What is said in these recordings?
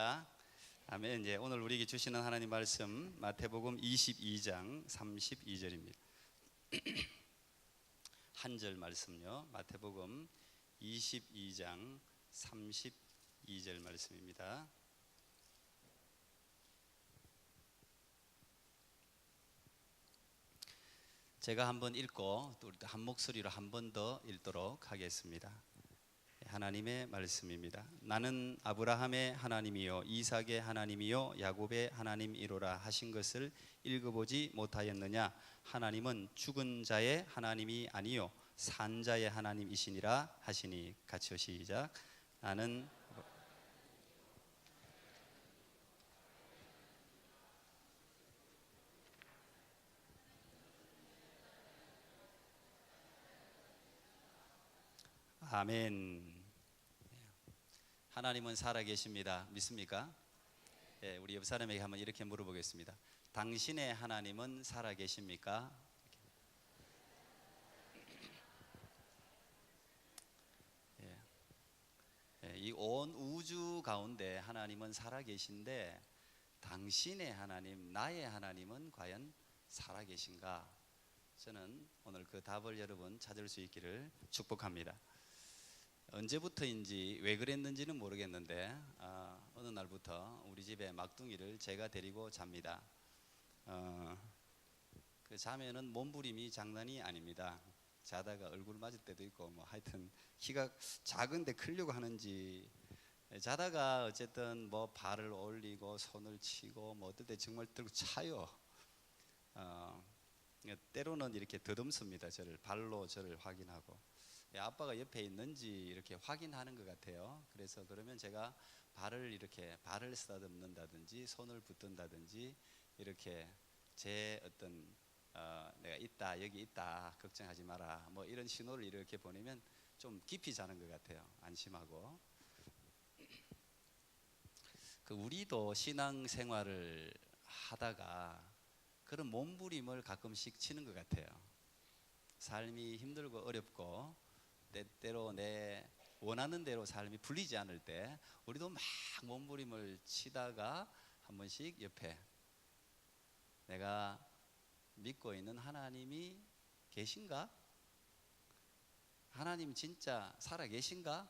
할렐루야. 아멘. 이제 오늘 우리에게 주시는 하나님 말씀 마태복음 22장 32절입니다. 한 절 말씀요. 마태복음 22장 32절 말씀입니다. 제가 한번 읽고 또 한 목소리로 한 번 더 읽도록 하겠습니다. 하나님의 말씀입니다. 나는 아브라함의 하나님이요 이삭의 하나님이요 야곱의 하나님이로라 하신 것을 읽어보지 못하였느냐? 하나님은 죽은 자의 하나님이 아니요 산 자의 하나님이시니라 하시니. 같이요 시작. 나는 아멘. 하나님은 살아계십니다. 믿습니까? 예, 우리 옆 사람에게 한번 이렇게 물어보겠습니다. 당신의 하나님은 살아계십니까? 예, 이 온 우주 가운데 하나님은 살아계신데 당신의 하나님, 나의 하나님은 과연 살아계신가? 저는 오늘 그 답을 여러분 찾을 수 있기를 축복합니다. 언제부터인지 왜 그랬는지는 모르겠는데 어느 날부터 우리 집에 막둥이를 제가 데리고 잡니다. 그 자면은 몸부림이 장난이 아닙니다. 자다가 얼굴 맞을 때도 있고 뭐 하여튼 키가 작은데 크려고 하는지 자다가 어쨌든 뭐 발을 올리고 손을 치고 뭐 어떨 때 정말 들고 차요. 때로는 이렇게 더듬습니다. 저를 발로 저를 확인하고 아빠가 옆에 있는지 이렇게 확인하는 것 같아요. 그래서 그러면 제가 발을 쓰다듬는다든지 손을 붙든다든지 이렇게 제 어떤 내가 있다, 여기 있다, 걱정하지 마라 뭐 이런 신호를 이렇게 보내면 좀 깊이 자는 것 같아요. 안심하고. 우리도 신앙생활을 하다가 그런 몸부림을 가끔씩 치는 것 같아요. 삶이 힘들고 어렵고 때때로 내 원하는 대로 삶이 풀리지 않을 때 우리도 막 몸부림을 치다가 한 번씩 옆에 내가 믿고 있는 하나님이 계신가? 하나님 진짜 살아 계신가?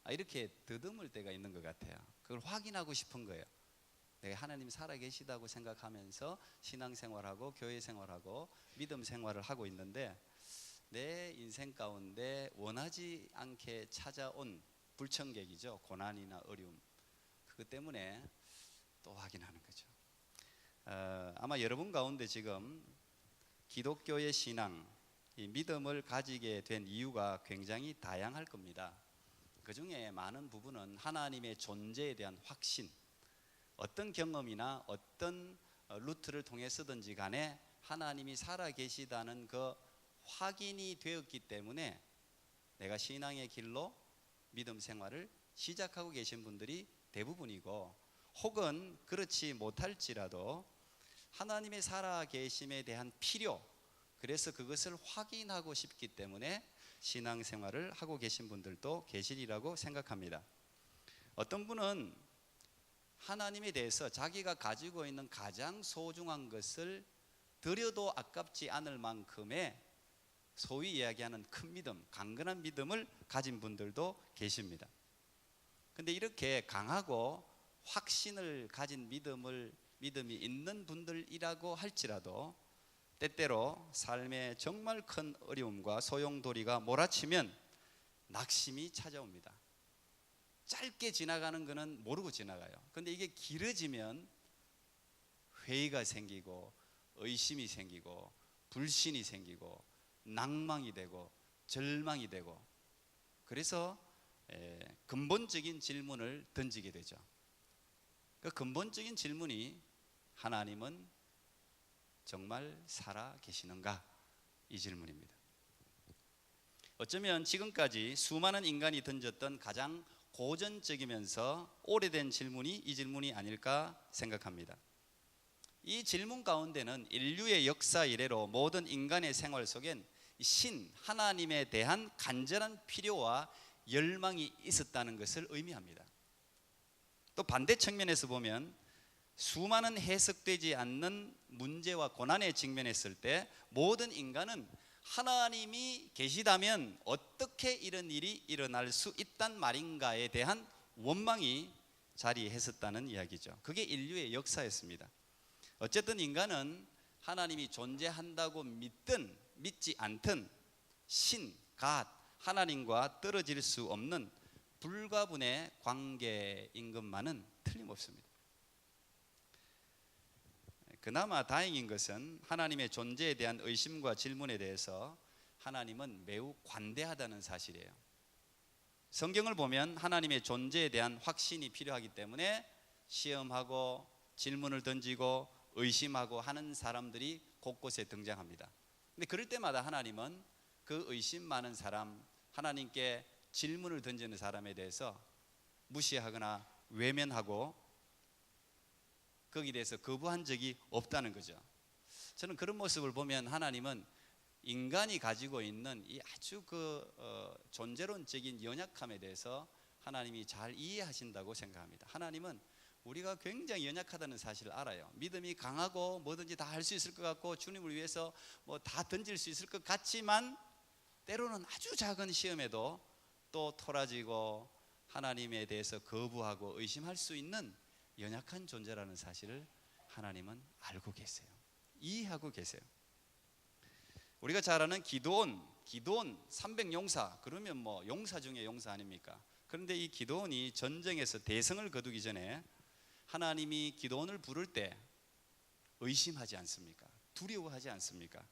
이렇게 더듬을 때가 있는 것 같아요. 그걸 확인하고 싶은 거예요. 내가 하나님 살아 계시다고 생각하면서 신앙생활하고 교회생활하고 믿음 생활을 하고 있는데 내 인생 가운데 원하지 않게 찾아온 불청객이죠. 고난이나 어려움. 그것 때문에 또 확인하는 거죠. 아마 여러분 가운데 지금 기독교의 신앙, 이 믿음을 가지게 된 이유가 굉장히 다양할 겁니다. 그 중에 많은 부분은 하나님의 존재에 대한 확신, 어떤 경험이나 어떤 루트를 통해서든지 간에 하나님이 살아계시다는 그 확인이 되었기 때문에 내가 신앙의 길로 믿음 생활을 시작하고 계신 분들이 대부분이고, 혹은 그렇지 못할지라도 하나님의 살아계심에 대한 필요, 그래서 그것을 확인하고 싶기 때문에 신앙생활을 하고 계신 분들도 계시리라고 생각합니다. 어떤 분은 하나님에 대해서 자기가 가지고 있는 가장 소중한 것을 드려도 아깝지 않을 만큼의 소위 이야기하는 큰 믿음, 강건한 믿음을 가진 분들도 계십니다. 근데 이렇게 강하고 확신을 가진 믿음이 있는 분들이라고 할지라도 때때로 삶에 정말 큰 어려움과 소용돌이가 몰아치면 낙심이 찾아옵니다. 짧게 지나가는 거는 모르고 지나가요. 근데 이게 길어지면 회의가 생기고 의심이 생기고 불신이 생기고 낭망이 되고 절망이 되고, 그래서 근본적인 질문을 던지게 되죠. 그 근본적인 질문이 하나님은 정말 살아 계시는가? 이 질문입니다. 어쩌면 지금까지 수많은 인간이 던졌던 가장 고전적이면서 오래된 질문이 이 질문이 아닐까 생각합니다. 이 질문 가운데는 인류의 역사 이래로 모든 인간의 생활 속엔 하나님에 대한 간절한 필요와 열망이 있었다는 것을 의미합니다. 또 반대 측면에서 보면 수많은 해석되지 않는 문제와 고난에 직면했을 때 모든 인간은 하나님이 계시다면 어떻게 이런 일이 일어날 수 있단 말인가에 대한 원망이 자리했었다는 이야기죠. 그게 인류의 역사였습니다. 어쨌든 인간은 하나님이 존재한다고 믿든 믿지 않든 신, 갓, 하나님과 떨어질 수 없는 불가분의 관계인 것만은 틀림없습니다. 그나마 다행인 것은 하나님의 존재에 대한 의심과 질문에 대해서 하나님은 매우 관대하다는 사실이에요. 성경을 보면 하나님의 존재에 대한 확신이 필요하기 때문에 시험하고 질문을 던지고 의심하고 하는 사람들이 곳곳에 등장합니다. 근데 그럴 때마다 하나님은 그 의심 많은 사람, 하나님께 질문을 던지는 사람에 대해서 무시하거나 외면하고 거기에 대해서 거부한 적이 없다는 거죠. 저는 그런 모습을 보면 하나님은 인간이 가지고 있는 이 아주 존재론적인 연약함에 대해서 하나님이 잘 이해하신다고 생각합니다. 하나님은 우리가 굉장히 연약하다는 사실을 알아요. 믿음이 강하고 뭐든지 다 할 수 있을 것 같고 주님을 위해서 뭐 다 던질 수 있을 것 같지만 때로는 아주 작은 시험에도 또 토라지고 하나님에 대해서 거부하고 의심할 수 있는 연약한 존재라는 사실을 하나님은 알고 계세요. 이해하고 계세요. 우리가 잘 아는 기드온 300용사, 그러면 뭐 용사 중에 용사 아닙니까? 그런데 이 기드온이 전쟁에서 대성을 거두기 전에 하나님이 기드온을 부를 때 의심하지 않습니까? 두려워하지 않습니까?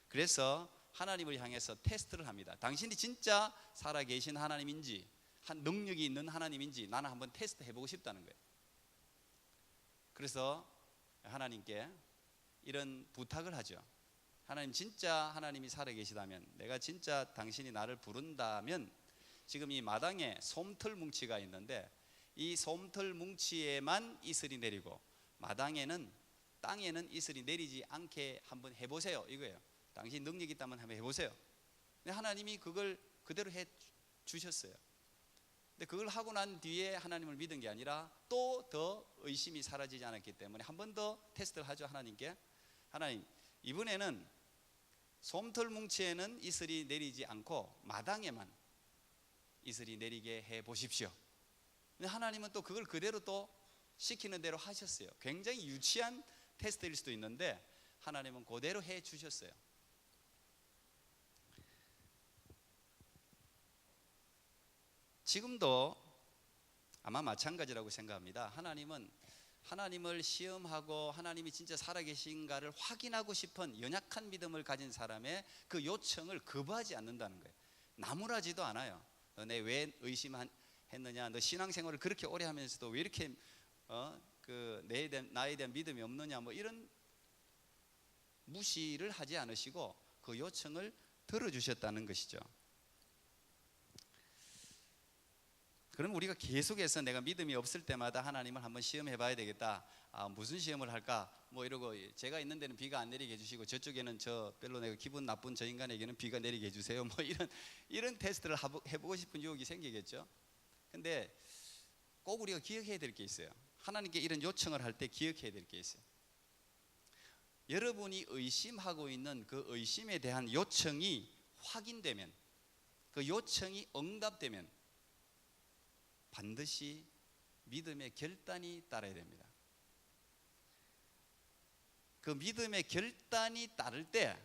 그래서 하나님을 향해서 테스트를 합니다. 당신이 진짜 살아계신 하나님인지, 한 능력이 있는 하나님인지 나는 한번 테스트 해보고 싶다는 거예요. 그래서 하나님께 이런 부탁을 하죠. 하나님, 진짜 하나님이 살아계시다면, 내가 진짜 당신이 나를 부른다면 지금 이 마당에 솜털 뭉치가 있는데 이 솜털 뭉치에만 이슬이 내리고 마당에는, 땅에는 이슬이 내리지 않게 한번 해보세요, 이거예요. 당신 능력이 있다면 한번 해보세요. 근데 하나님이 그걸 그대로 해 주셨어요. 근데 그걸 하고 난 뒤에 하나님을 믿은 게 아니라 또 더 의심이 사라지지 않았기 때문에 한 번 더 테스트를 하죠. 하나님께, 하나님, 이번에는 솜털 뭉치에는 이슬이 내리지 않고 마당에만 이슬이 내리게 해 보십시오. 근데 하나님은 또 그걸 그대로 또 시키는 대로 하셨어요. 굉장히 유치한 테스트일 수도 있는데 하나님은 그대로 해 주셨어요. 지금도 아마 마찬가지라고 생각합니다. 하나님은 하나님을 시험하고 하나님이 진짜 살아계신가를 확인하고 싶은 연약한 믿음을 가진 사람의 그 요청을 거부하지 않는다는 거예요. 나무라지도 않아요. 너네 왜 의심했느냐? 너 신앙생활을 그렇게 오래 하면서도 왜 이렇게 나에 대한 믿음이 없느냐? 뭐 이런 무시를 하지 않으시고 그 요청을 들어주셨다는 것이죠. 그럼 우리가 계속해서 내가 믿음이 없을 때마다 하나님을 한번 시험해 봐야 되겠다. 무슨 시험을 할까? 뭐 이러고, 제가 있는 데는 비가 안 내리게 해주시고 저쪽에는 저 별로 내가 기분 나쁜 저 인간에게는 비가 내리게 해주세요. 뭐 이런 테스트를 해보고 싶은 유혹이 생기겠죠. 근데 꼭 우리가 기억해야 될 게 있어요. 하나님께 이런 요청을 할 때 기억해야 될 게 있어요. 여러분이 의심하고 있는 그 의심에 대한 요청이 확인되면, 그 요청이 응답되면 반드시 믿음의 결단이 따라야 됩니다. 그 믿음의 결단이 따를 때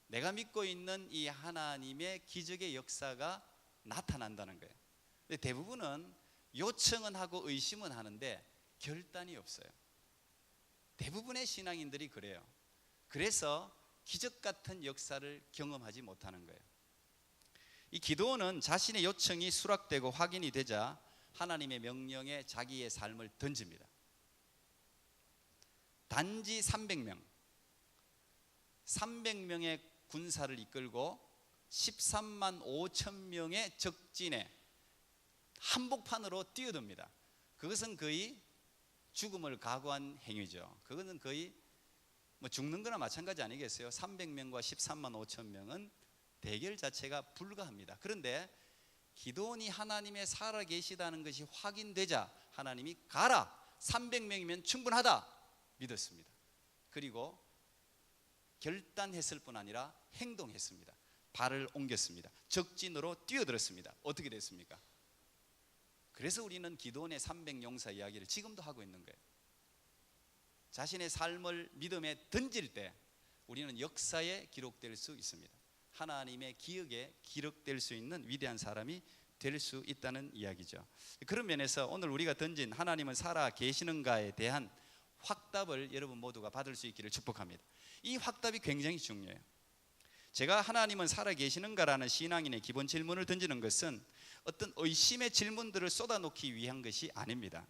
내가 믿고 있는 이 하나님의 기적의 역사가 나타난다는 거예요. 근데 대부분은 요청은 하고 의심은 하는데 결단이 없어요. 대부분의 신앙인들이 그래요. 그래서 기적 같은 역사를 경험하지 못하는 거예요. 이 기드온은 자신의 요청이 수락되고 확인이 되자 하나님의 명령에 자기의 삶을 던집니다. 단지 300명의 군사를 이끌고 13만 5천 명의 적진에 한복판으로 뛰어듭니다. 그것은 거의 죽음을 각오한 행위죠. 그것은 거의 뭐 죽는 거나 마찬가지 아니겠어요? 300명과 13만 5천 명은 대결 자체가 불가합니다. 그런데 기드온이 하나님의 살아계시다는 것이 확인되자 하나님이 가라, 300명이면 충분하다 믿었습니다. 그리고 결단했을 뿐 아니라 행동했습니다. 발을 옮겼습니다. 적진으로 뛰어들었습니다. 어떻게 됐습니까? 그래서 우리는 기도원의 300용사 이야기를 지금도 하고 있는 거예요. 자신의 삶을 믿음에 던질 때 우리는 역사에 기록될 수 있습니다. 하나님의 기억에 기록될 수 있는 위대한 사람이 될 수 있다는 이야기죠. 그런 면에서 오늘 우리가 던진 하나님은 살아 계시는가에 대한 확답을 여러분 모두가 받을 수 있기를 축복합니다. 이 확답이 굉장히 중요해요. 제가 하나님은 살아 계시는가라는 신앙인의 기본 질문을 던지는 것은 어떤 의심의 질문들을 쏟아놓기 위한 것이 아닙니다.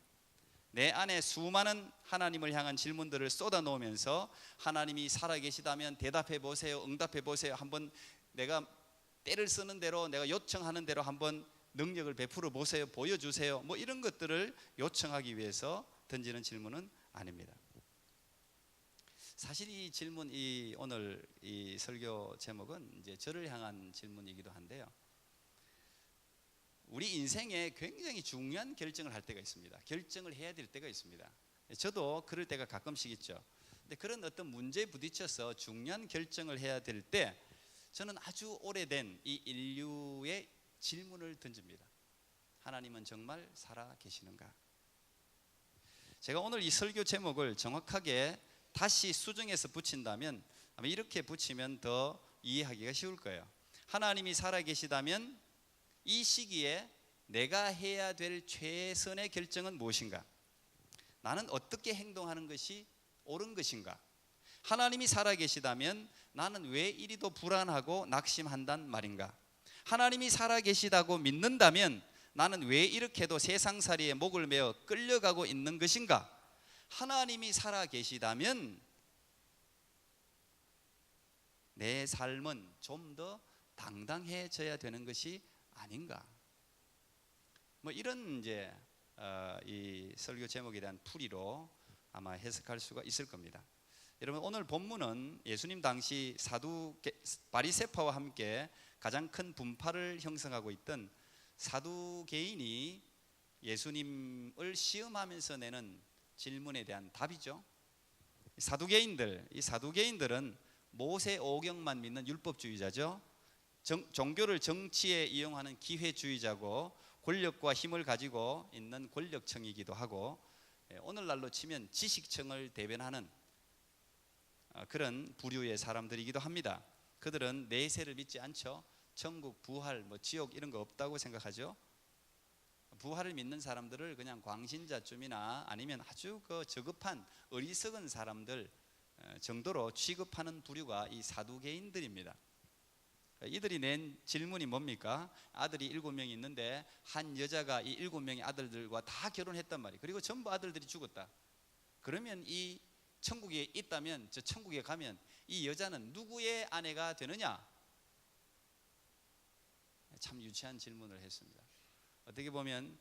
내 안에 수많은 하나님을 향한 질문들을 쏟아놓으면서 하나님이 살아계시다면 대답해 보세요, 응답해 보세요, 한번 내가 때를 쓰는 대로, 내가 요청하는 대로 한번 능력을 베풀어 보세요, 보여주세요, 뭐 이런 것들을 요청하기 위해서 던지는 질문은 아닙니다. 사실 이 질문, 오늘 이 설교 제목은 이제 저를 향한 질문이기도 한데요. 우리 인생에 굉장히 중요한 결정을 할 때가 있습니다. 결정을 해야 될 때가 있습니다. 저도 그럴 때가 가끔씩 있죠. 근데 그런 어떤 문제에 부딪혀서 중요한 결정을 해야 될 때 저는 아주 오래된 이 인류의 질문을 던집니다. 하나님은 정말 살아 계시는가? 제가 오늘 이 설교 제목을 정확하게 다시 수정해서 붙인다면 아마 이렇게 붙이면 더 이해하기가 쉬울 거예요. 하나님이 살아 계시다면 이 시기에 내가 해야 될 최선의 결정은 무엇인가? 나는 어떻게 행동하는 것이 옳은 것인가? 하나님이 살아 계시다면 나는 왜 이리도 불안하고 낙심한단 말인가? 하나님이 살아 계시다고 믿는다면 나는 왜 이렇게도 세상살이에 목을 메어 끌려가고 있는 것인가? 하나님이 살아 계시다면 내 삶은 좀 더 당당해져야 되는 것이 아닌가? 뭐 이런 이제 이 설교 제목에 대한 풀이로 아마 해석할 수가 있을 겁니다. 여러분, 오늘 본문은 예수님 당시 바리새파와 함께 가장 큰 분파를 형성하고 있던 사두개인이 예수님을 시험하면서 내는 질문에 대한 답이죠. 이 사두개인들은 모세 오경만 믿는 율법주의자죠. 종교를 정치에 이용하는 기회주의자고 권력과 힘을 가지고 있는 권력층이기도 하고 오늘날로 치면 지식층을 대변하는 그런 부류의 사람들이기도 합니다. 그들은 내세를 믿지 않죠. 천국, 부활, 지옥 이런 거 없다고 생각하죠. 부활을 믿는 사람들을 그냥 광신자쯤이나 아니면 아주 저급한 어리석은 사람들 정도로 취급하는 부류가 이 사두개인들입니다. 이들이 낸 질문이 뭡니까? 아들이 7명이 있는데 한 여자가 이 7명의 아들들과 다 결혼했단 말이에요. 그리고 전부 아들들이 죽었다. 그러면 이 천국에 있다면, 저 천국에 가면 이 여자는 누구의 아내가 되느냐? 참 유치한 질문을 했습니다. 어떻게 보면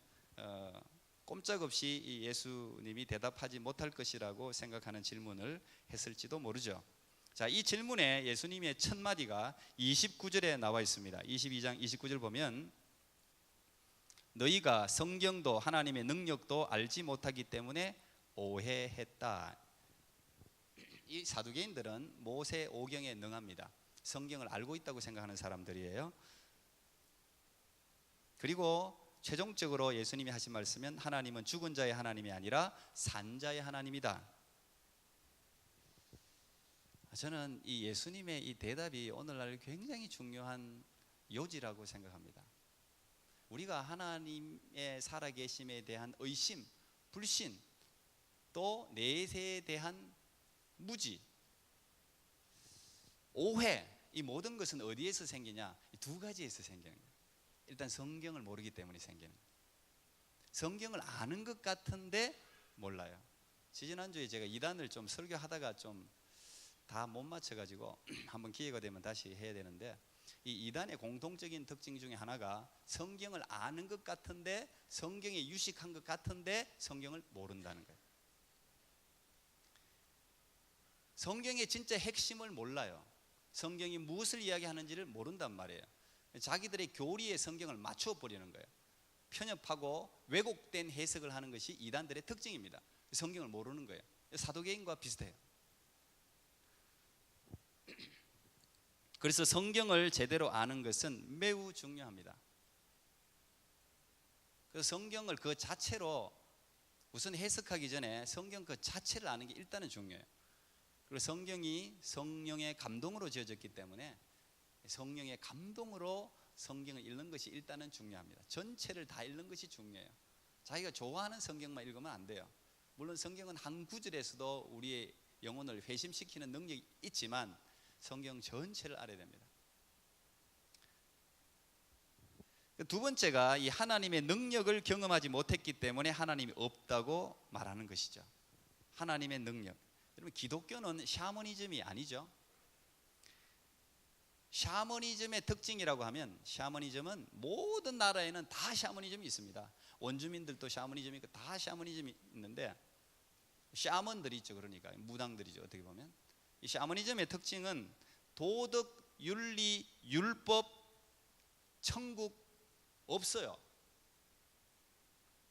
꼼짝없이 이 예수님이 대답하지 못할 것이라고 생각하는 질문을 했을지도 모르죠. 자, 이 질문에 예수님의 첫 마디가 29절에 나와 있습니다. 22장 29절 보면 너희가 성경도 하나님의 능력도 알지 못하기 때문에 오해했다. 이 사두개인들은 모세 오경에 능합니다. 성경을 알고 있다고 생각하는 사람들이에요. 그리고 최종적으로 예수님이 하신 말씀은 하나님은 죽은 자의 하나님이 아니라 산 자의 하나님이다. 저는 이 예수님의 이 대답이 오늘날 굉장히 중요한 요지라고 생각합니다. 우리가 하나님의 살아계심에 대한 의심, 불신, 또 내세에 대한 무지, 오해, 이 모든 것은 어디에서 생기냐? 두 가지에서 생기는 거예요. 일단 성경을 모르기 때문에 생기는 거예요. 성경을 아는 것 같은데 몰라요. 지지난주에 제가 이단을 좀 설교하다가 좀 다 못 맞춰가지고 한번 기회가 되면 다시 해야 되는데, 이 이단의 공통적인 특징 중에 하나가 성경을 아는 것 같은데, 성경에 유식한 것 같은데 성경을 모른다는 거예요. 성경의 진짜 핵심을 몰라요. 성경이 무엇을 이야기하는지를 모른단 말이에요. 자기들의 교리에 성경을 맞춰 버리는 거예요. 편협하고 왜곡된 해석을 하는 것이 이단들의 특징입니다. 성경을 모르는 거예요. 사도개인과 비슷해요. 그래서 성경을 제대로 아는 것은 매우 중요합니다. 그래서 성경을 그 자체로 우선 해석하기 전에 성경 그 자체를 아는 게 일단은 중요해요. 그리고 성경이 성령의 감동으로 지어졌기 때문에 성령의 감동으로 성경을 읽는 것이 일단은 중요합니다. 전체를 다 읽는 것이 중요해요. 자기가 좋아하는 성경만 읽으면 안 돼요. 물론 성경은 한 구절에서도 우리의 영혼을 회심시키는 능력이 있지만 성경 전체를 알아야 됩니다. 두 번째가 이 하나님의 능력을 경험하지 못했기 때문에 하나님이 없다고 말하는 것이죠. 하나님의 능력. 여러분, 기독교는 샤머니즘이 아니죠. 샤머니즘의 특징이라고 하면, 샤머니즘은 모든 나라에는 다 샤머니즘이 있습니다. 원주민들도 샤머니즘이 있고 다 샤머니즘이 있는데, 샤먼들이 있죠. 그러니까 무당들이죠. 어떻게 보면 이 샤머니즘의 특징은 도덕, 윤리, 율법, 천국 없어요.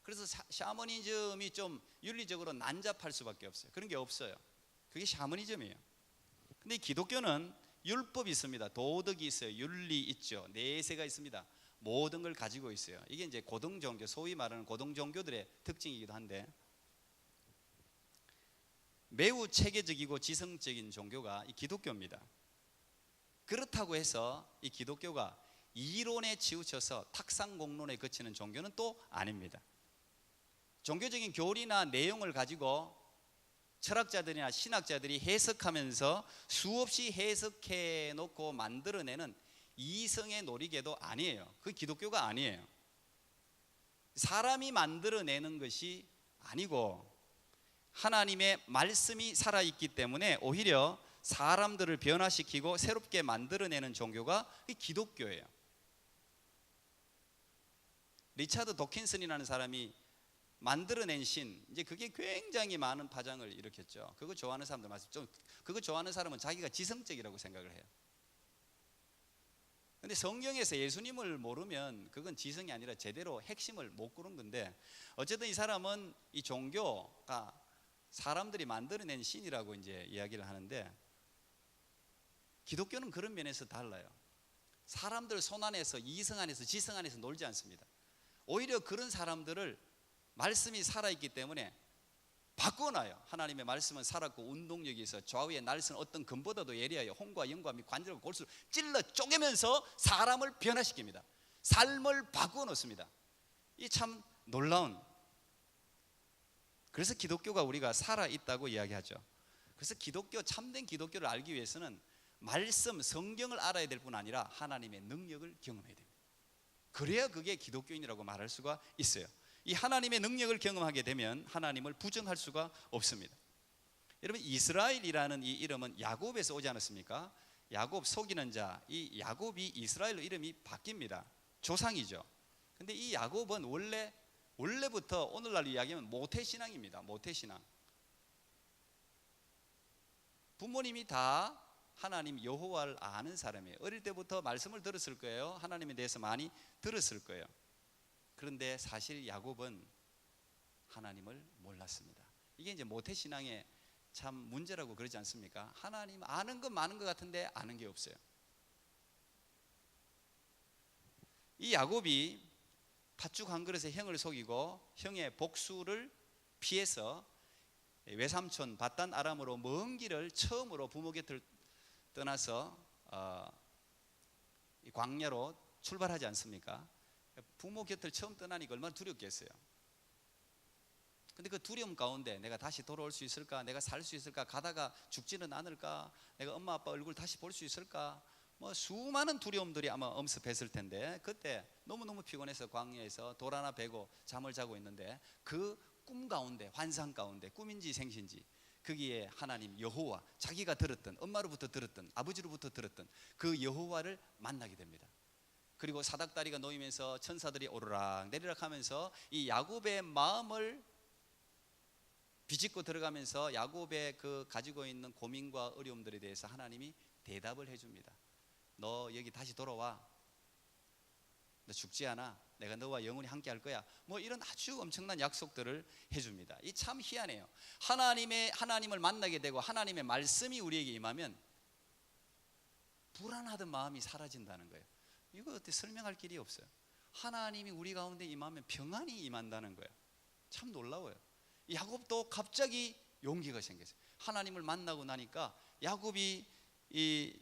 그래서 샤머니즘이 좀 윤리적으로 난잡할 수밖에 없어요. 그런 게 없어요. 그게 샤머니즘이에요. 근데 기독교는 율법이 있습니다. 도덕이 있어요. 윤리 있죠. 내세가 있습니다. 모든 걸 가지고 있어요. 이게 이제 고등종교, 소위 말하는 고등종교들의 특징이기도 한데, 매우 체계적이고 지성적인 종교가 이 기독교입니다. 그렇다고 해서 이 기독교가 이론에 치우쳐서 탁상공론에 그치는 종교는 또 아닙니다. 종교적인 교리나 내용을 가지고 철학자들이나 신학자들이 해석하면서 수없이 해석해 놓고 만들어내는 이성의 놀이개도 아니에요. 그 기독교가 아니에요. 사람이 만들어내는 것이 아니고 하나님의 말씀이 살아있기 때문에 오히려 사람들을 변화시키고 새롭게 만들어내는 종교가 기독교예요. 리차드 도킨슨이라는 사람이 만들어낸 신, 이제 그게 굉장히 많은 파장을 일으켰죠. 그거 좋아하는 사람들 많죠. 좀 그거 좋아하는 사람은 자기가 지성적이라고 생각을 해요. 근데 성경에서 예수님을 모르면 그건 지성이 아니라 제대로 핵심을 못 꾸는 건데, 어쨌든 이 사람은 이 종교가 사람들이 만들어낸 신이라고 이제 이야기를 하는데, 기독교는 그런 면에서 달라요. 사람들 손 안에서, 이성 안에서, 지성 안에서 놀지 않습니다. 오히려 그런 사람들을 말씀이 살아있기 때문에 바꿔놔요. 하나님의 말씀은 살았고 운동력이 있어 좌우의 날선 어떤 금보다도 예리하여 혼과 영과 및 관절과 골수를 찔러 쪼개면서 사람을 변화시킵니다. 삶을 바꾸어 놓습니다. 이 참 놀라운, 그래서 기독교가 우리가 살아있다고 이야기하죠. 그래서 기독교, 참된 기독교를 알기 위해서는 말씀, 성경을 알아야 될 뿐 아니라 하나님의 능력을 경험해야 됩니다. 그래야 그게 기독교인이라고 말할 수가 있어요. 이 하나님의 능력을 경험하게 되면 하나님을 부정할 수가 없습니다. 여러분, 이스라엘이라는 이 이름은 야곱에서 오지 않았습니까? 야곱, 속이는 자. 이 야곱이 이스라엘로 이름이 바뀝니다. 조상이죠. 근데 이 야곱은 원래부터 오늘날 이야기하면 모태신앙입니다. 모태신앙. 부모님이 다 하나님 여호와를 아는 사람이에요. 어릴 때부터 말씀을 들었을 거예요. 하나님에 대해서 많이 들었을 거예요. 그런데 사실 야곱은 하나님을 몰랐습니다. 이게 이제 모태신앙의 참 문제라고 그러지 않습니까? 하나님 아는 건 많은 것 같은데 아는 게 없어요. 이 야곱이 팥죽 한 그릇에 형을 속이고 형의 복수를 피해서 외삼촌 밧단 아람으로 먼 길을 처음으로 부모 곁을 떠나서 광야로 출발하지 않습니까? 부모 곁을 처음 떠나니까 얼마나 두렵겠어요. 근데 그 두려움 가운데 내가 다시 돌아올 수 있을까? 내가 살 수 있을까? 가다가 죽지는 않을까? 내가 엄마 아빠 얼굴 다시 볼 수 있을까? 뭐 수많은 두려움들이 아마 엄습했을 텐데, 그때 너무너무 피곤해서 광야에서 돌 하나 베고 잠을 자고 있는데 그 꿈 가운데, 환상 가운데, 꿈인지 생신지 거기에 하나님 여호와, 자기가 들었던, 엄마로부터 들었던, 아버지로부터 들었던 그 여호와를 만나게 됩니다. 그리고 사닥다리가 놓이면서 천사들이 오르락 내리락 하면서 이 야곱의 마음을 비집고 들어가면서 야곱의 그 가지고 있는 고민과 어려움들에 대해서 하나님이 대답을 해줍니다. 너 여기 다시 돌아와. 너 죽지 않아. 내가 너와 영원히 함께 할 거야. 뭐 이런 아주 엄청난 약속들을 해줍니다. 이 참 희한해요. 하나님을 만나게 되고 하나님의 말씀이 우리에게 임하면 불안하던 마음이 사라진다는 거예요. 이거 어떻게 설명할 길이 없어요. 하나님이 우리 가운데 임하면 평안이 임한다는 거예요. 참 놀라워요. 야곱도 갑자기 용기가 생겼어요. 하나님을 만나고 나니까 야곱이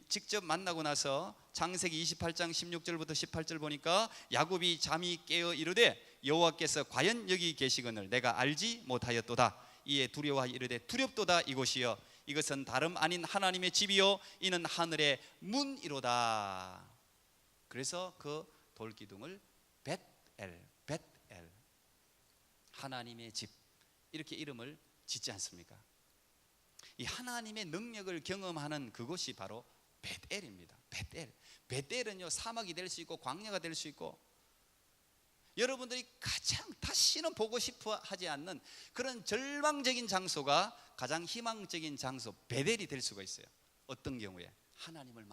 직접 만나고 나서 창세기 28장 16절부터 18절 보니까 야곱이 잠이 깨어 이르되 여호와께서 과연 여기 계시거늘 내가 알지 못하였도다. 이에 두려워하여 이르되 두렵도다. 이곳이여 이것은 다름 아닌 하나님의 집이요 이는 하늘의 문이로다. 그래서 그 돌기둥을 벳엘 하나님의 집 이렇게 이름을 짓지 않습니까? 이 하나님의 능력을 경험하는 그곳이 바로 벳엘입니다. 벳엘은요 사막이 될 수 있고 광야가 될 수 있고 여러분들이 가장 다시는 보고 싶어 하지 않는 그런 절망적인 장소가 가장 희망적인 장소 벳엘이 될 수가 있어요. 어떤 경우에? 하나님을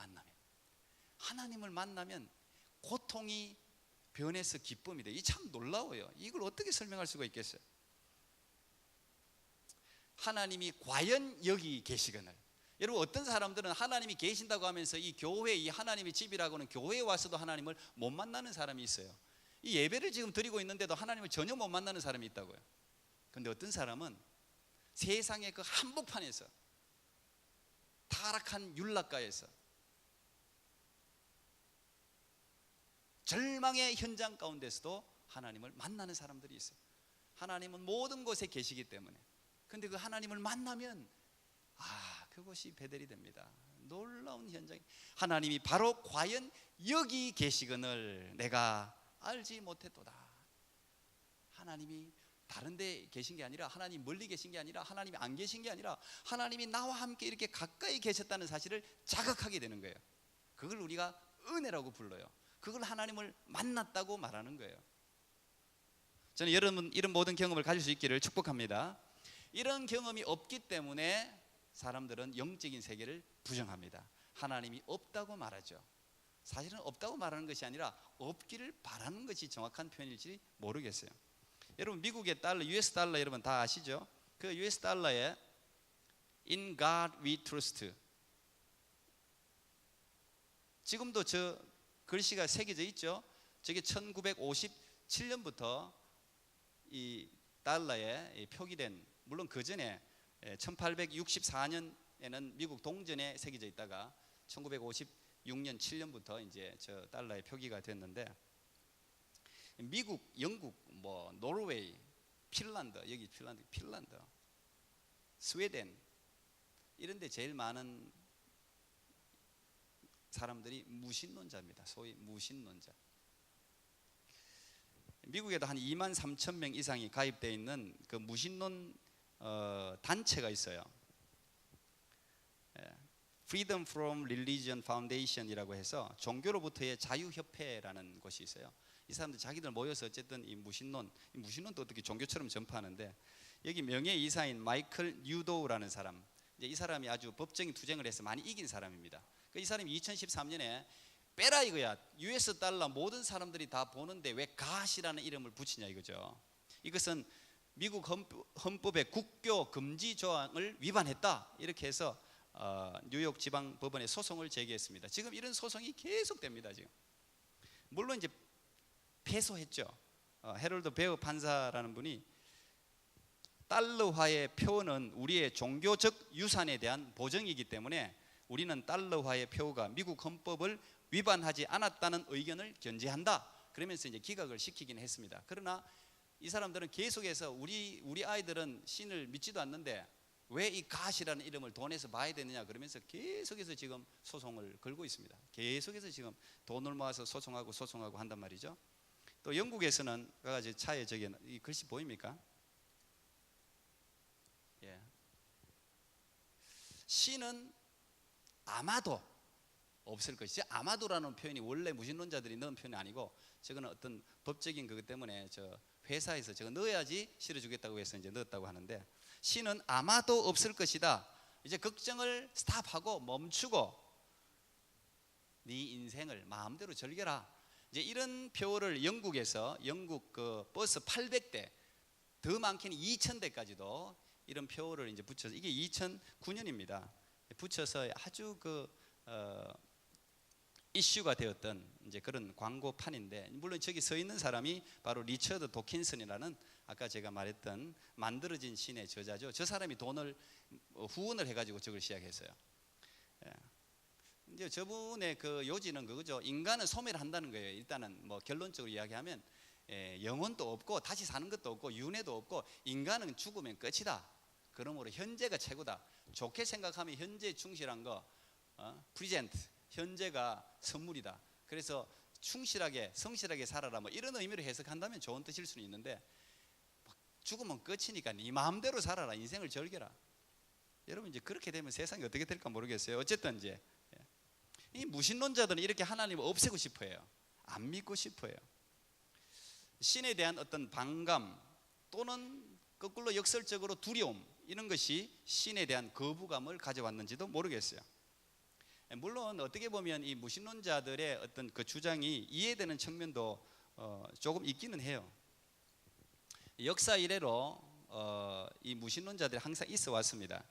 만나면 고통이 변해서 기쁨이 돼요. 이 참 놀라워요. 이걸 어떻게 설명할 수가 있겠어요? 하나님이 과연 여기 계시거늘. 여러분 어떤 사람들은 하나님이 계신다고 하면서 이 교회 이 하나님의 집이라고는 교회에 와서도 하나님을 못 만나는 사람이 있어요. 이 예배를 지금 드리고 있는데도 하나님을 전혀 못 만나는 사람이 있다고요. 그런데 어떤 사람은 세상의 그 한복판에서 타락한 윤락가에서 절망의 현장 가운데서도 하나님을 만나는 사람들이 있어요. 하나님은 모든 곳에 계시기 때문에. 근데 그 하나님을 만나면 그것이 베델이 됩니다. 놀라운 현장이 하나님이 바로 과연 여기 계시거늘 내가 알지 못했도다. 하나님이 다른 데 계신 게 아니라 하나님 멀리 계신 게 아니라 하나님이 안 계신 게 아니라 하나님이 나와 함께 이렇게 가까이 계셨다는 사실을 자각하게 되는 거예요. 그걸 우리가 은혜라고 불러요. 그걸 하나님을 만났다고 말하는 거예요. 저는 여러분 이런 모든 경험을 가질 수 있기를 축복합니다. 이런 경험이 없기 때문에 사람들은 영적인 세계를 부정합니다. 하나님이 없다고 말하죠. 사실은 없다고 말하는 것이 아니라 없기를 바라는 것이 정확한 표현일지 모르겠어요. 여러분 미국의 달러, US 달러 여러분 다 아시죠? 그 US 달러에 In God we trust. 지금도 저 글씨가 새겨져 있죠. 저게 1957년부터 이 달러에 표기된, 물론 그 전에 1864년에는 미국 동전에 새겨져 있다가 1956년 7년부터 이제 저 달러에 표기가 됐는데 미국, 영국, 뭐 노르웨이, 핀란드, 여기 핀란드, 스웨덴 이런 데 제일 많은 사람들이 무신론자입니다. 소위 무신론자. 미국에도 한 2만 3천 명 이상이 가입되어 있는 그 무신론 단체가 있어요. Freedom from Religion Foundation이라고 해서 종교로부터의 자유협회라는 곳이 있어요. 이 사람들 자기들 모여서 어쨌든 이 무신론도 어떻게 종교처럼 전파하는데 여기 명예이사인 마이클 뉴도우라는 사람, 이제 이 사람이 아주 법적인 투쟁을 해서 많이 이긴 사람입니다. 이 사람이 2013년에 빼라 이거야. US 달러 모든 사람들이 다 보는데 왜 갓이라는 이름을 붙이냐 이거죠. 이것은 미국 헌법의 국교 금지 조항을 위반했다 이렇게 해서 뉴욕 지방 법원에 소송을 제기했습니다. 지금 이런 소송이 계속됩니다. 지금 물론 이제 패소했죠. 해롤드 베어 판사라는 분이 달러화의 표는 우리의 종교적 유산에 대한 보정이기 때문에 우리는 달러화의 표가 미국 헌법을 위반하지 않았다는 의견을 견지한다. 그러면서 이제 기각을 시키긴 했습니다. 그러나 이 사람들은 계속해서 우리 아이들은 신을 믿지도 않는데 왜 이 갓이라는 이름을 돈에서 봐야 되느냐 그러면서 계속해서 지금 소송을 걸고 있습니다. 계속해서 지금 돈을 모아서 소송하고 한단 말이죠. 또 영국에서는 가지 차에 저기 이 글씨 보입니까? 예. 신은 아마도 없을 것이지. 아마도라는 표현이 원래 무신론자들이 넣은 표현이 아니고 저거는 어떤 법적인 그것 때문에 저 회사에서 저거 넣어야지 실어주겠다고 해서 이제 넣었다고 하는데 신은 아마도 없을 것이다. 이제 걱정을 스탑하고 멈추고 네 인생을 마음대로 즐겨라. 이제 이런 표를 영국 그 버스 800대, 더 많게는 2000대까지도 이런 표를 이제 붙여서, 이게 2009년입니다. 붙여서 아주 이슈가 되었던 이제 그런 광고판인데, 물론 저기 서 있는 사람이 바로 리처드 도킨슨이라는 아까 제가 말했던 만들어진 신의 저자죠. 저 사람이 돈을 후원을 해가지고 저걸 시작했어요. 예. 이제 저분의 그 요지는 그거죠. 인간은 소멸을 한다는 거예요. 일단은 뭐 결론적으로 이야기하면 영혼도 없고 다시 사는 것도 없고 윤회도 없고 인간은 죽으면 끝이다. 그러므로 현재가 최고다. 좋게 생각하면 현재에 충실한 거, 프리젠트, 현재가 선물이다. 그래서 충실하게 성실하게 살아라, 뭐 이런 의미로 해석한다면 좋은 뜻일 수는 있는데, 죽으면 끝이니까 네 마음대로 살아라, 인생을 즐겨라. 여러분 이제 그렇게 되면 세상이 어떻게 될까 모르겠어요. 어쨌든 이제 이 무신론자들은 이렇게 하나님을 없애고 싶어해요. 안 믿고 싶어해요. 신에 대한 어떤 반감 또는 거꾸로 역설적으로 두려움, 이런 것이 신에 대한 거부감을 가져왔는지도 모르겠어요. 물론 어떻게 보면 이 무신론자들의 어떤 그 주장이 이해되는 측면도 조금 있기는 해요. 역사 이래로 이 무신론자들이 항상 있어 왔습니다.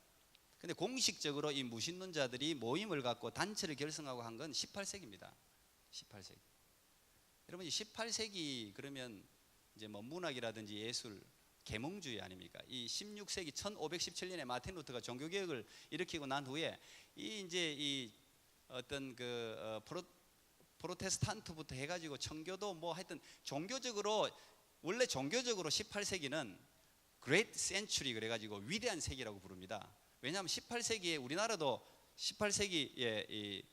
근데 공식적으로 이 무신론자들이 모임을 갖고 단체를 결성하고 한 건 18세기입니다. 18세기. 여러분 18세기 그러면 이제 뭐 문학이라든지 예술, 계몽주의 아닙니까? 이 16세기 1517년에 마틴 루터가 종교개혁을 일으키고 난 후에 이 어떤 프로테스탄트부터 해가지고 청교도 뭐 하여튼 종교적으로, 원래 종교적으로 18세기는 Great Century 그래가지고 위대한 세기라고 부릅니다. 왜냐하면 18세기에 우리나라도 18세기에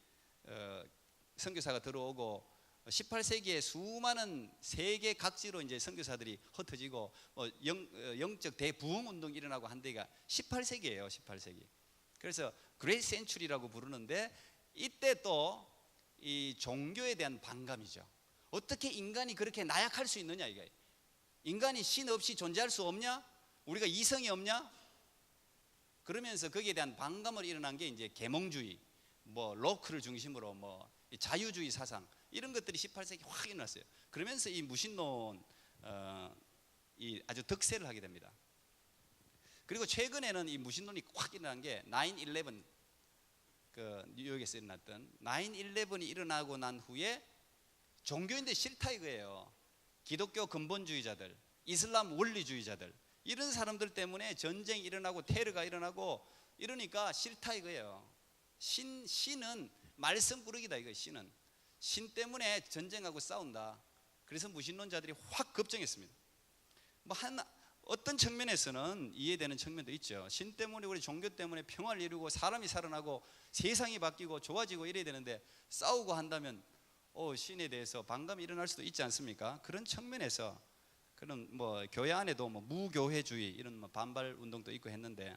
선교사가 들어오고 18세기에 수많은 세계 각지로 이제 선교사들이 흩어지고 영적 대부흥 운동이 일어나고 한 데가 18세기예요. 18세기. 그래서 Great Century라고 부르는데, 이때 또 이 종교에 대한 반감이죠. 어떻게 인간이 그렇게 나약할 수 있느냐, 이게. 인간이 신 없이 존재할 수 없냐? 우리가 이성이 없냐? 그러면서 거기에 대한 반감을 일어난 게 이제 계몽주의, 뭐 로크를 중심으로 뭐 자유주의 사상, 이런 것들이 18세기 확 일어났어요. 그러면서 이 무신론 이 아주 득세를 하게 됩니다. 그리고 최근에는 이 무신론이 확 일어난 게 9/11, 그 뉴욕에서 일어났던 9/11이 일어나고 난 후에 종교인들 싫다 이거예요. 기독교 근본주의자들, 이슬람 원리주의자들, 이런 사람들 때문에 전쟁이 일어나고 테러가 일어나고 이러니까 싫다 이거예요. 신은 말썽 꾸러기다 이거예요. 신은 신 때문에 전쟁하고 싸운다. 그래서 무신론자들이 확 급정했습니다. 뭐 어떤 측면에서는 이해되는 측면도 있죠. 신 때문에, 우리 종교 때문에 평화를 이루고 사람이 살아나고 세상이 바뀌고 좋아지고 이래야 되는데 싸우고 한다면 신에 대해서 반감이 일어날 수도 있지 않습니까? 그런 측면에서 그런 뭐 교회 안에도 뭐 무교회주의 이런 뭐 반발 운동도 있고 했는데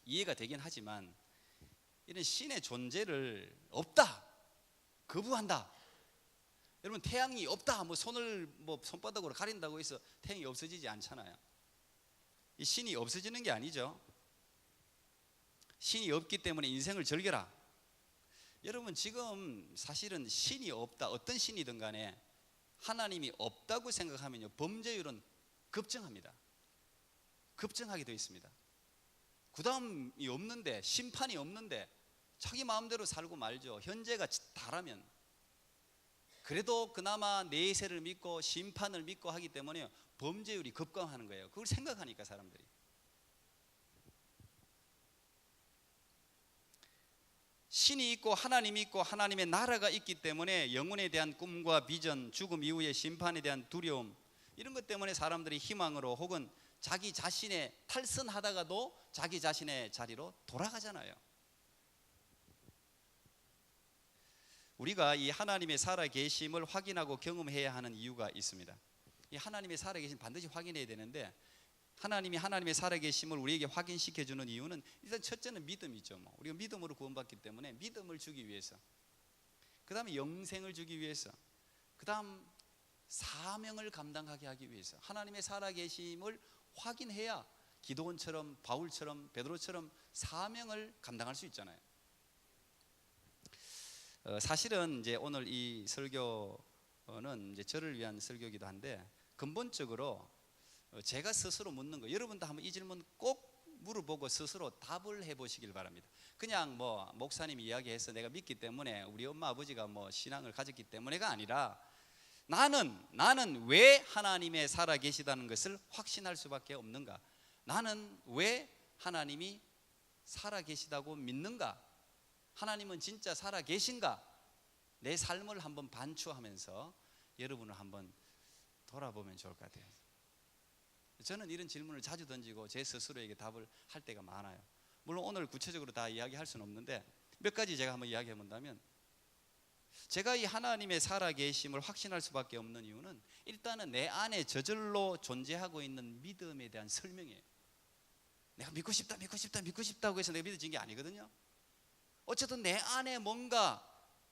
이해가 되긴 하지만, 이런 신의 존재를 없다, 거부한다. 여러분 태양이 없다, 뭐 손을 뭐 손바닥으로 가린다고 해서 태양이 없어지지 않잖아요. 이 신이 없어지는 게 아니죠. 신이 없기 때문에 인생을 즐겨라. 여러분 지금 사실은 신이 없다, 어떤 신이든 간에 하나님이 없다고 생각하면요, 범죄율은 급증합니다. 급증하게 되어 있습니다. 구담이 없는데, 심판이 없는데 자기 마음대로 살고 말죠. 현재가 다라면. 그래도 그나마 내세를 믿고 심판을 믿고 하기 때문에 범죄율이 급감하는 거예요. 그걸 생각하니까 사람들이. 신이 있고 하나님이 있고 하나님의 나라가 있기 때문에 영혼에 대한 꿈과 비전, 죽음 이후의 심판에 대한 두려움, 이런 것 때문에 사람들이 희망으로 혹은 자기 자신의 탈선하다가도 자기 자신의 자리로 돌아가잖아요. 우리가 이 하나님의 살아계심을 확인하고 경험해야 하는 이유가 있습니다. 이 하나님의 살아계심 반드시 확인해야 되는데, 하나님이 하나님의 살아계심을 우리에게 확인시켜주는 이유는 일단 첫째는 믿음이죠. 우리가 믿음으로 구원받기 때문에 믿음을 주기 위해서, 그 다음에 영생을 주기 위해서, 그 다음 사명을 감당하게 하기 위해서 하나님의 살아계심을 확인해야 기도원처럼 바울처럼 베드로처럼 사명을 감당할 수 있잖아요. 사실은 이제 오늘 이 설교 이제 저를 위한 설교이기도 한데, 근본적으로 제가 스스로 묻는 거, 여러분도 한번 이 질문 꼭 물어보고 스스로 답을 해보시길 바랍니다. 그냥 뭐 목사님이 이야기해서 내가 믿기 때문에, 우리 엄마 아버지가 뭐 신앙을 가졌기 때문에가 아니라, 나는 왜 하나님의 살아 계시다는 것을 확신할 수밖에 없는가? 나는 왜 하나님이 살아 계시다고 믿는가? 하나님은 진짜 살아 계신가? 내 삶을 한번 반추하면서 여러분을 한번 돌아보면 좋을 것 같아요. 저는 이런 질문을 자주 던지고 제 스스로에게 답을 할 때가 많아요. 물론 오늘 구체적으로 다 이야기할 수는 없는데, 몇 가지 제가 한번 이야기해 본다면, 제가 이 하나님의 살아계심을 확신할 수밖에 없는 이유는, 일단은 내 안에 저절로 존재하고 있는 믿음에 대한 설명이에요. 내가 믿고 싶다고 해서 내가 믿어진 게 아니거든요. 어쨌든 내 안에 뭔가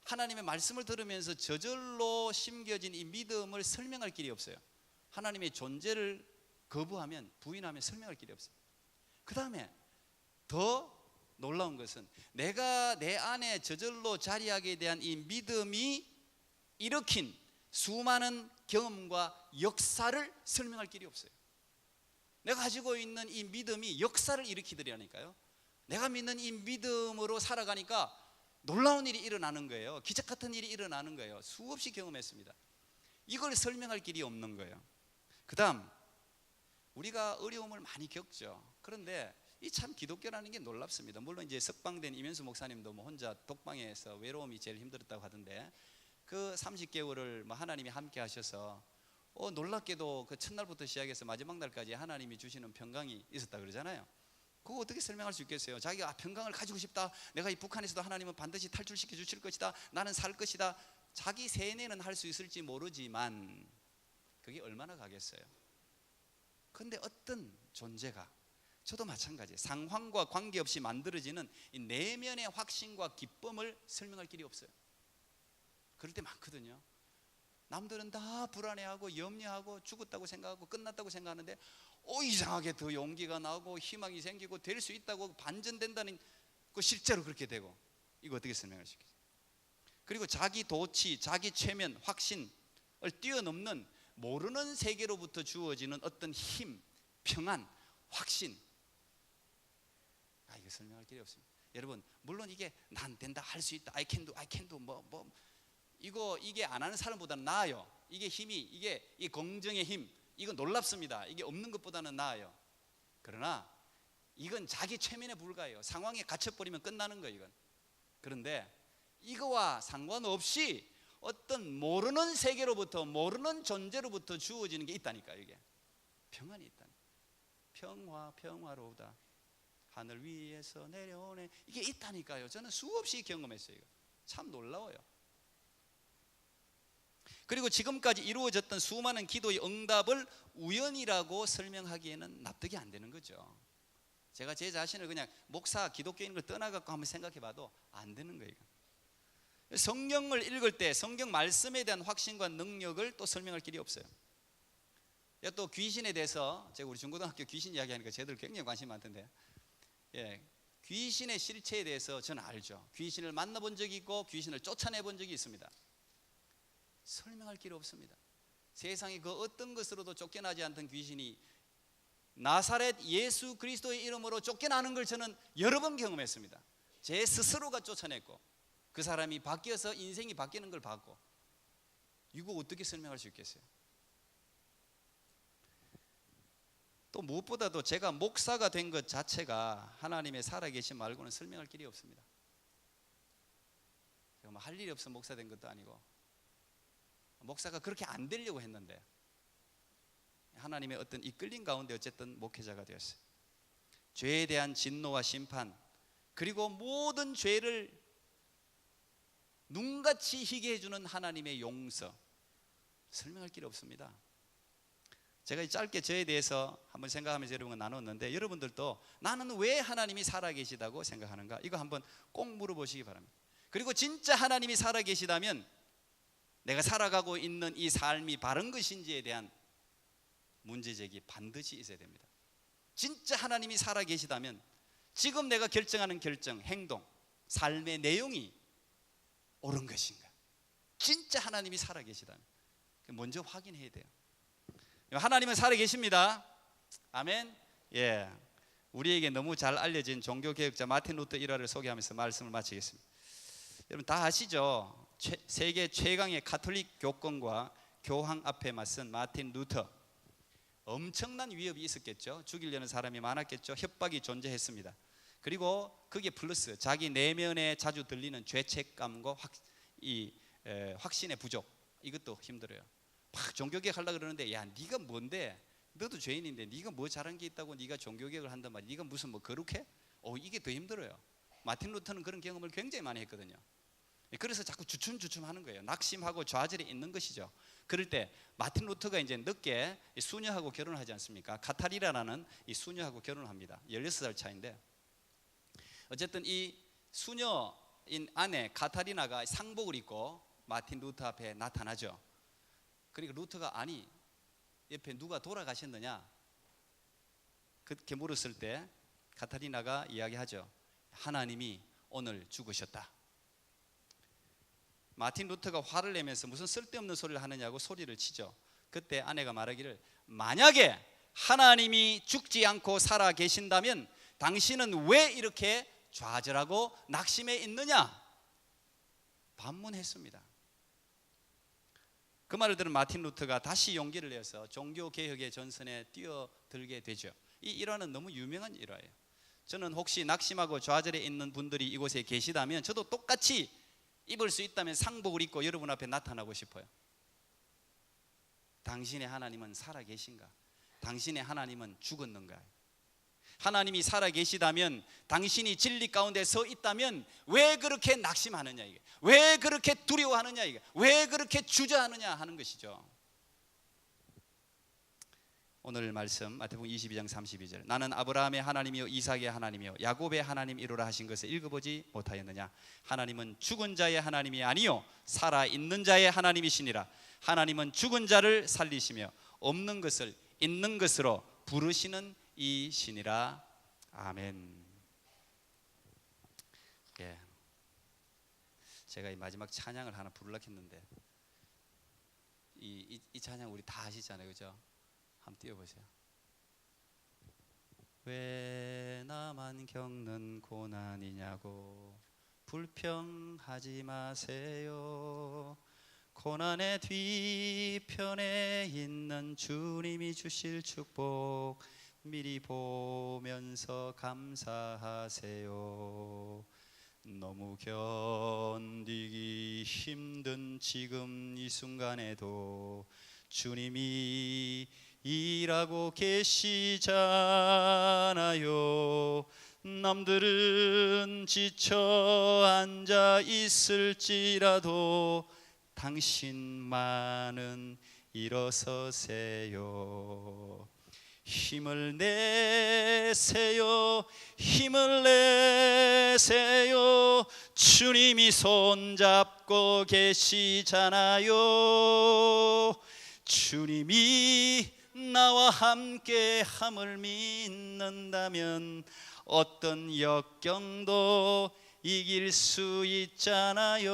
하나님의 말씀을 들으면서 저절로 심겨진 이 믿음을 설명할 길이 없어요. 하나님의 존재를 거부하면, 부인하면 설명할 길이 없어요. 그 다음에 더 놀라운 것은, 내가 내 안에 저절로 자리하게 대한 이 믿음이 일으킨 수많은 경험과 역사를 설명할 길이 없어요. 내가 가지고 있는 이 믿음이 역사를 일으키더라니까요. 내가 믿는 이 믿음으로 살아가니까 놀라운 일이 일어나는 거예요. 기적 같은 일이 일어나는 거예요. 수없이 경험했습니다. 이걸 설명할 길이 없는 거예요. 그 다음, 우리가 어려움을 많이 겪죠. 그런데 이 참 기독교라는 게 놀랍습니다. 물론 이제 석방된 이면수 목사님도 뭐 혼자 독방에서 외로움이 제일 힘들었다고 하던데, 그 30개월을 뭐 하나님이 함께 하셔서 놀랍게도 그 첫날부터 시작해서 마지막 날까지 하나님이 주시는 평강이 있었다 그러잖아요. 그거 어떻게 설명할 수 있겠어요? 자기가 평강을 가지고 싶다, 내가 이 북한에서도 하나님은 반드시 탈출시켜 주실 것이다, 나는 살 것이다, 자기 세뇌는 할 수 있을지 모르지만 그게 얼마나 가겠어요? 그런데 어떤 존재가, 저도 마찬가지예요. 상황과 관계없이 만들어지는 이 내면의 확신과 기쁨을 설명할 길이 없어요. 그럴 때 많거든요. 남들은 다 불안해하고 염려하고 죽었다고 생각하고 끝났다고 생각하는데, 이상하게 더 용기가 나고 희망이 생기고 될 수 있다고 반전된다는 거, 실제로 그렇게 되고, 이거 어떻게 설명할 수 있겠어요? 그리고 자기 도취, 자기 최면, 확신을 뛰어넘는 모르는 세계로부터 주어지는 어떤 힘, 평안, 확신, 이거 설명할 길이 없습니다. 여러분, 물론 이게 난 된다, 할 수 있다, I can do 이게 안 하는 사람보다는 나아요. 이게 힘이, 이게 이 긍정의 힘, 이건 놀랍습니다. 이게 없는 것보다는 나아요. 그러나 이건 자기 최면에 불과해요. 상황에 갇혀버리면 끝나는 거예요, 이건. 그런데 이거와 상관없이 어떤 모르는 세계로부터, 모르는 존재로부터 주어지는 게 있다니까요. 이게 평안이 있다니까. 평화로우다, 하늘 위에서 내려오네, 이게 있다니까요. 저는 수없이 경험했어요. 이거 참 놀라워요. 그리고 지금까지 이루어졌던 수많은 기도의 응답을 우연이라고 설명하기에는 납득이 안 되는 거죠. 제가 제 자신을 그냥 목사, 기독교인을 떠나갖고 한번 생각해봐도 안 되는 거예요. 성경을 읽을 때 성경 말씀에 대한 확신과 능력을 또 설명할 길이 없어요. 또 귀신에 대해서, 제가 우리 중고등학교 귀신 이야기하니까 쟤들 굉장히 관심이 많던데, 귀신의 실체에 대해서 저는 알죠. 귀신을 만나본 적이 있고 귀신을 쫓아내본 적이 있습니다. 설명할 길이 없습니다. 세상에 그 어떤 것으로도 쫓겨나지 않던 귀신이 나사렛 예수 그리스도의 이름으로 쫓겨나는 걸 저는 여러 번 경험했습니다. 제 스스로가 쫓아냈고, 그 사람이 바뀌어서 인생이 바뀌는 걸 봤고, 이거 어떻게 설명할 수 있겠어요? 또 무엇보다도 제가 목사가 된 것 자체가 하나님의 살아계심 말고는 설명할 길이 없습니다. 제가 뭐 할 일이 없어 목사 된 것도 아니고, 목사가 그렇게 안 되려고 했는데 하나님의 어떤 이끌림 가운데 어쨌든 목회자가 되었어요. 죄에 대한 진노와 심판, 그리고 모든 죄를 눈같이 희게 해주는 하나님의 용서, 설명할 길이 없습니다. 제가 짧게 저에 대해서 한번 생각하면서 여러분과 나눴는데, 여러분들도 나는 왜 하나님이 살아계시다고 생각하는가, 이거 한번 꼭 물어보시기 바랍니다. 그리고 진짜 하나님이 살아계시다면 내가 살아가고 있는 이 삶이 바른 것인지에 대한 문제제기 반드시 있어야 됩니다. 진짜 하나님이 살아계시다면 지금 내가 결정하는 결정, 행동, 삶의 내용이 옳은 것인가? 진짜 하나님이 살아계시다면. 먼저 확인해야 돼요. 하나님은 살아 계십니다. 아멘. 예. 우리에게 너무 잘 알려진 종교개혁자 마틴 루터 일화를 소개하면서 말씀을 마치겠습니다. 여러분 다 아시죠? 세계 최강의 가톨릭 교권과 교황 앞에 맞선 마틴 루터. 엄청난 위협이 있었겠죠. 죽이려는 사람이 많았겠죠. 협박이 존재했습니다. 그리고 그게 플러스 자기 내면에 자주 들리는 죄책감과 확신의 부족, 이것도 힘들어요. 막 종교개혁 하려고 그러는데, 야 네가 뭔데? 너도 죄인인데 네가 뭐 잘한 게 있다고 네가 종교개혁을 한단 말이야. 네가 무슨 뭐 거룩해? 이게 더 힘들어요. 마틴 루터는 그런 경험을 굉장히 많이 했거든요. 그래서 자꾸 주춤주춤하는 거예요. 낙심하고 좌절에 있는 것이죠. 그럴 때 마틴 루터가 이제 늦게 수녀하고 결혼을 하지 않습니까? 카타리나라는 이 수녀하고 결혼을 합니다. 16살 차인데, 어쨌든 이 수녀인 아내 카타리나가 상복을 입고 마틴 루터 앞에 나타나죠. 그러니까 루터가 아니 옆에 누가 돌아가셨느냐 그렇게 물었을 때 카타리나가 이야기하죠. 하나님이 오늘 죽으셨다. 마틴 루터가 화를 내면서 무슨 쓸데없는 소리를 하느냐고 소리를 치죠. 그때 아내가 말하기를, 만약에 하나님이 죽지 않고 살아 계신다면 당신은 왜 이렇게 좌절하고 낙심해 있느냐? 반문했습니다. 그 말을 들은 마틴 루터가 다시 용기를 내서 종교개혁의 전선에 뛰어들게 되죠. 이 일화는 너무 유명한 일화예요. 저는 혹시 낙심하고 좌절해 있는 분들이 이곳에 계시다면 저도 똑같이 입을 수 있다면 상복을 입고 여러분 앞에 나타나고 싶어요. 당신의 하나님은 살아계신가? 당신의 하나님은 죽었는가? 하나님이 살아계시다면, 당신이 진리 가운데 서 있다면 왜 그렇게 낙심하느냐, 이게 왜 그렇게 두려워하느냐, 이게 왜 그렇게 주저하느냐 하는 것이죠. 오늘 말씀 마태복음 22장 32절, 나는 아브라함의 하나님이요 이삭의 하나님이요 야곱의 하나님이로라 하신 것을 읽어보지 못하였느냐? 하나님은 죽은 자의 하나님이 아니요 살아있는 자의 하나님이시니라. 하나님은 죽은 자를 살리시며 없는 것을 있는 것으로 부르시는 이시니라. 아멘. 예. 제가 이 마지막 찬양을 하나 부르려고 했는데 이 찬양 우리 다 아시잖아요, 그죠? 한번 띄워보세요. 왜 나만 겪는 고난이냐고 불평하지 마세요. 고난의 뒤편에 있는 주님이 주실 축복 미리 보면서 감사하세요. 너무 견디기 힘든 지금 이 순간에도 주님이 일하고 계시잖아요. 남들은 지쳐 앉아 있을지라도 당신만은 일어서세요. 힘을 내세요. 힘을 내세요. 주님이 손잡고 계시잖아요. 주님이 나와 함께 함을 믿는다면 어떤 역경도 이길 수 있잖아요.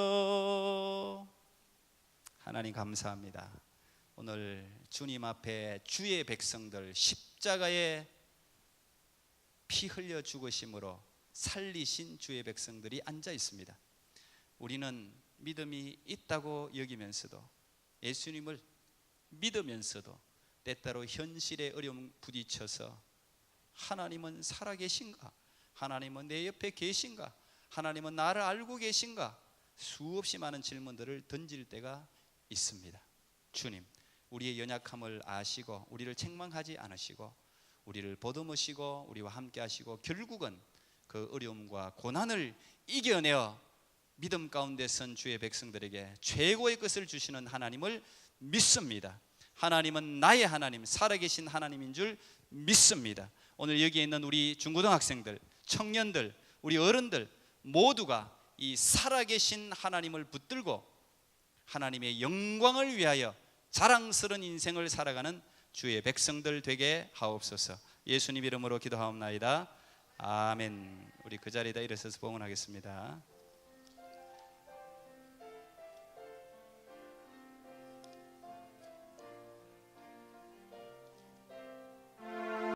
하나님 감사합니다. 오늘 주님 앞에 주의 백성들 십자가에 피 흘려 죽으심으로 살리신 주의 백성들이 앉아 있습니다. 우리는 믿음이 있다고 여기면서도, 예수님을 믿으면서도 때때로 현실의 어려움 부딪혀서 하나님은 살아계신가? 하나님은 내 옆에 계신가? 하나님은 나를 알고 계신가? 수없이 많은 질문들을 던질 때가 있습니다. 주님, 우리의 연약함을 아시고 우리를 책망하지 않으시고 우리를 보듬으시고 우리와 함께 하시고 결국은 그 어려움과 고난을 이겨내어 믿음 가운데 선 주의 백성들에게 최고의 것을 주시는 하나님을 믿습니다. 하나님은 나의 하나님, 살아계신 하나님인 줄 믿습니다. 오늘 여기에 있는 우리 중고등학생들, 청년들, 우리 어른들 모두가 이 살아계신 하나님을 붙들고 하나님의 영광을 위하여 자랑스러운 인생을 살아가는 주의 백성들 되게 하옵소서. 예수님 이름으로 기도하옵나이다. 아멘. 우리 그 자리에다 일어서서 봉헌하겠습니다.